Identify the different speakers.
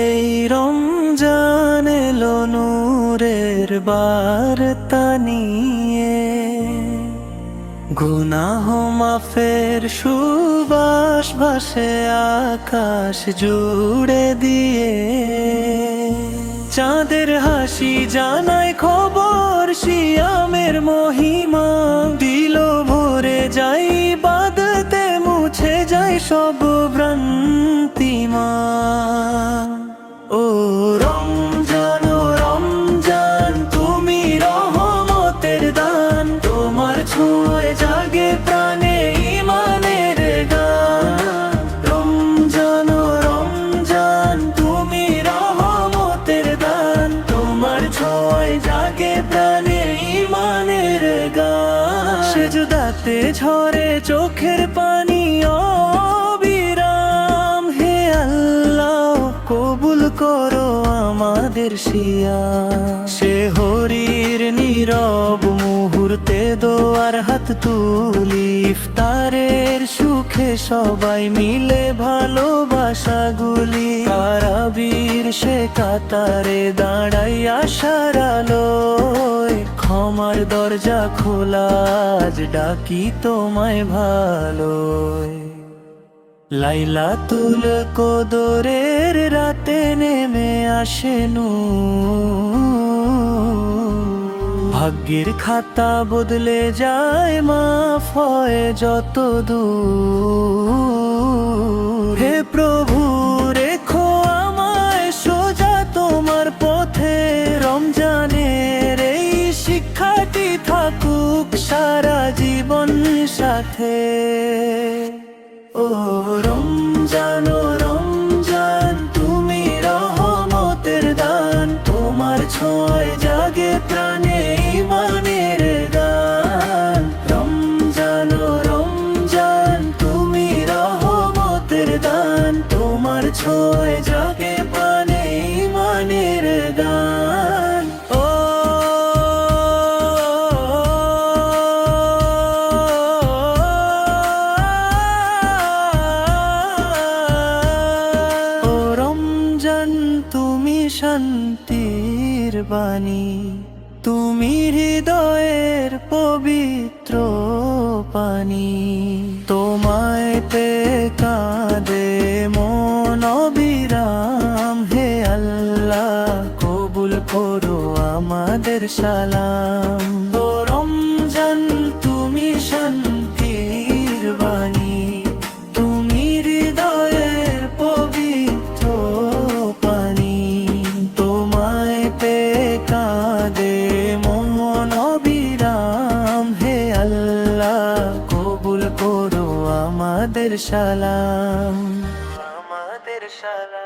Speaker 1: এই রমজান এলো নূরের বার্তা নিয়ে, গুনাহ মাফের সুবাস ভাসে আকাশ জুড়ে দিয়ে। চাঁদের হাসি জানায় খবর সিয়ামের মহিমা, দিল ভরে যাই ইবাদতে মুছে যায় সব ভ্রান্তিমা। ও রমজান, ও রমজান, তুমি রহমতের দান, তোমার ছোঁয়ায় জাগে প্রাণে ঈমানের গান। রমজান, ও রমজান, তুমি রহমতের দান, তোমার ছোঁয়ায় জাগে প্রাণে ঈমানের গান। সেজদাতে ঝরে চোখের পানি অবিরাম, হে আল্লাহ কবুল করো আমাদের সিয়াম। সে হরির নীরব মুহূর্তে দোয়ার হাত তুলি, ইফতারের সুখে সবাই মিলে ভালোবাসাগুলি। তারাবির সে কাতারে দাঁড়াই আশার আলোয়, ক্ষমার দরজা খোলা আজ ডাকি তোমায় ভালোয়। লাইলাতুল কদরের রাতে নেমে আসে নূর, ভাগ্যের খাতা বদলে যায়, মাফ হয় যত দূর। হে প্রভু রেখো আমায় সোজা তোমার পথে, রমজানের এই শিক্ষাটি থাকুক সারা জীবন সাথে। ও রমজান, ও রমজান, তুমি রহমতের দান, তোমার ছোঁয়ায় জাগে প্রাণে ঈমানের গান। রমজান, ও রমজান, তুমি রহমতের দান, তোমার ছোঁয়ায় জাগে প্রাণে ঈমানের গান। তুমি শান্তির বাণী, তুমি হৃদয়ের পবিত্র পানি, তোমায় পেয়ে কাঁদে মন অবিরাম। হে আল্লাহ কবুল করো আমাদের সালাম। ও রমজান তুমি শান্তির বাণী, তুমি হৃদয়ের পবিত্র পানি, তোমায় পেয়ে কাঁদে মন অবিরাম। হে আল্লাহ কবুল করো আমাদের সালাম, আমাদের সালাম।